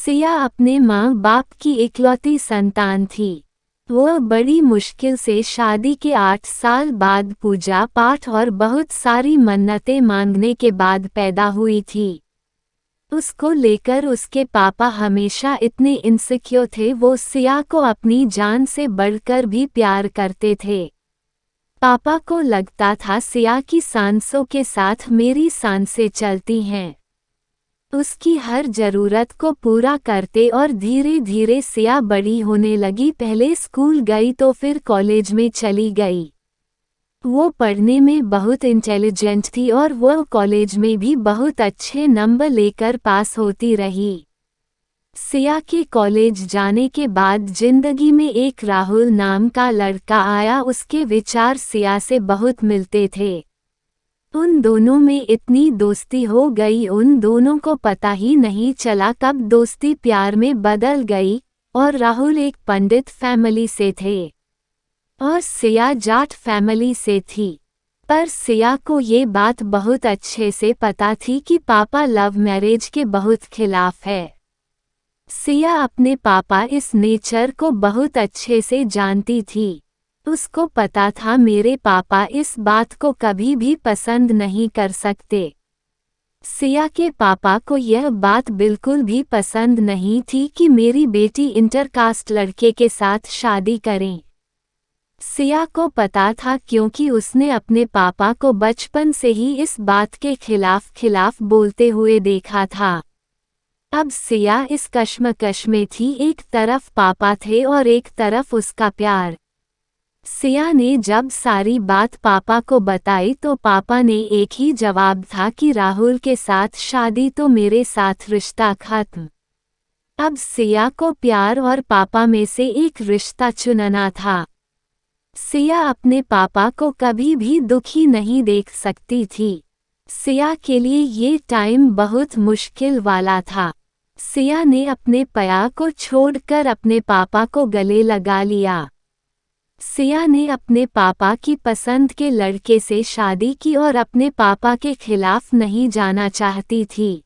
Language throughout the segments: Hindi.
सिया अपने माँ बाप की इकलौती संतान थी। वह बड़ी मुश्किल से शादी के 8 साल बाद पूजा पाठ और बहुत सारी मन्नतें मांगने के बाद पैदा हुई थी। उसको लेकर उसके पापा हमेशा इतने इनसिक्योर थे। वो सिया को अपनी जान से बढ़कर भी प्यार करते थे। पापा को लगता था सिया की सांसों के साथ मेरी सांसें चलती हैं। उसकी हर जरूरत को पूरा करते और धीरे धीरे सिया बड़ी होने लगी। पहले स्कूल गई तो फिर कॉलेज में चली गई। वो पढ़ने में बहुत इंटेलिजेंट थी और वो कॉलेज में भी बहुत अच्छे नंबर लेकर पास होती रही। सिया के कॉलेज जाने के बाद जिंदगी में एक राहुल नाम का लड़का आया। उसके विचार सिया से बहुत मिलते थे। उन दोनों में इतनी दोस्ती हो गई, उन दोनों को पता ही नहीं चला कब दोस्ती प्यार में बदल गई। और राहुल एक पंडित फैमिली से थे और सिया जाट फैमिली से थी। पर सिया को ये बात बहुत अच्छे से पता थी कि पापा लव मैरिज के बहुत खिलाफ है। सिया अपने पापा इस नेचर को बहुत अच्छे से जानती थी। उसको पता था मेरे पापा इस बात को कभी भी पसंद नहीं कर सकते। सिया के पापा को यह बात बिल्कुल भी पसंद नहीं थी कि मेरी बेटी इंटरकास्ट लड़के के साथ शादी करें। सिया को पता था क्योंकि उसने अपने पापा को बचपन से ही इस बात के खिलाफ बोलते हुए देखा था। अब सिया इस कश्मकश में थी। एक तरफ पापा थे और एक तरफ उसका प्यार। सिया ने जब सारी बात पापा को बताई तो पापा ने एक ही जवाब था कि राहुल के साथ शादी तो मेरे साथ रिश्ता खत्म। अब सिया को प्यार और पापा में से एक रिश्ता चुनना था। सिया अपने पापा को कभी भी दुखी नहीं देख सकती थी। सिया के लिए ये टाइम बहुत मुश्किल वाला था। सिया ने अपने प्यार को छोड़कर अपने पापा को गले लगा लिया। सिया ने अपने पापा की पसंद के लड़के से शादी की और अपने पापा के खिलाफ नहीं जाना चाहती थी।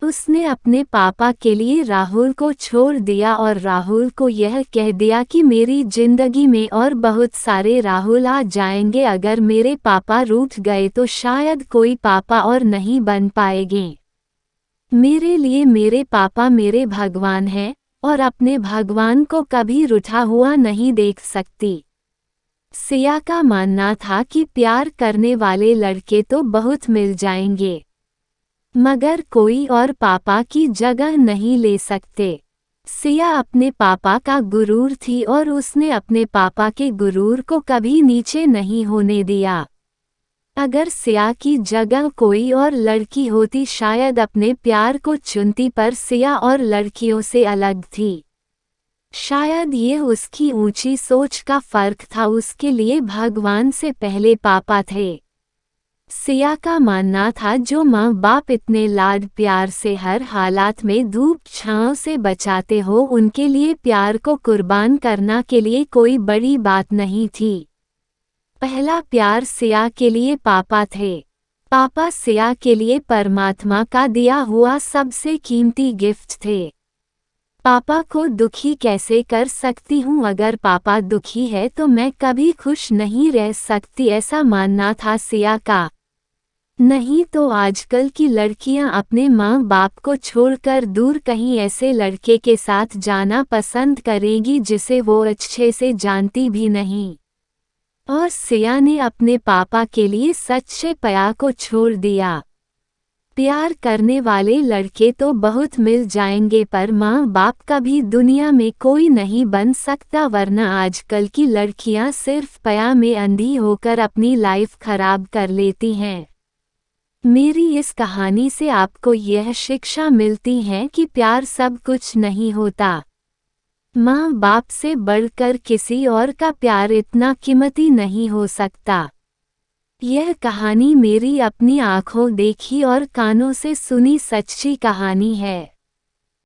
उसने अपने पापा के लिए राहुल को छोड़ दिया और राहुल को यह कह दिया कि मेरी जिंदगी में और बहुत सारे राहुल आ जाएंगे। अगर मेरे पापा रूठ गए तो शायद कोई पापा और नहीं बन पाएंगे। मेरे लिए मेरे पापा मेरे भगवान हैं और अपने भगवान को कभी रूठा हुआ नहीं देख सकती। सिया का मानना था कि प्यार करने वाले लड़के तो बहुत मिल जाएंगे, मगर कोई और पापा की जगह नहीं ले सकते। सिया अपने पापा का गुरूर थी और उसने अपने पापा के गुरूर को कभी नीचे नहीं होने दिया। अगर सिया की जगह कोई और लड़की होती शायद अपने प्यार को चुनती, पर सिया और लड़कियों से अलग थी। शायद ये उसकी ऊंची सोच का फर्क था। उसके लिए भगवान से पहले पापा थे। सिया का मानना था जो माँ बाप इतने लाड प्यार से हर हालात में धूप छांव से बचाते हो, उनके लिए प्यार को कुर्बान करना के लिए कोई बड़ी बात नहीं थी। पहला प्यार सिया के लिए पापा थे। पापा सिया के लिए परमात्मा का दिया हुआ सबसे कीमती गिफ्ट थे। पापा को दुखी कैसे कर सकती हूँ? अगर पापा दुखी है तो मैं कभी खुश नहीं रह सकती, ऐसा मानना था सिया का। नहीं तो आजकल की लड़कियां अपने माँ बाप को छोड़कर दूर कहीं ऐसे लड़के के साथ जाना पसंद करेगी जिसे वो अच्छे से जानती भी नहीं। और सिया ने अपने पापा के लिए सच्चे प्यार को छोड़ दिया। प्यार करने वाले लड़के तो बहुत मिल जाएंगे, पर माँ बाप का भी दुनिया में कोई नहीं बन सकता, वरना आजकल की लड़कियां सिर्फ प्यार में अंधी होकर अपनी लाइफ खराब कर लेती हैं। मेरी इस कहानी से आपको यह शिक्षा मिलती है कि प्यार सब कुछ नहीं होता। माँ बाप से बढ़कर किसी और का प्यार इतना कीमती नहीं हो सकता। यह कहानी मेरी अपनी आँखों देखी और कानों से सुनी सच्ची कहानी है।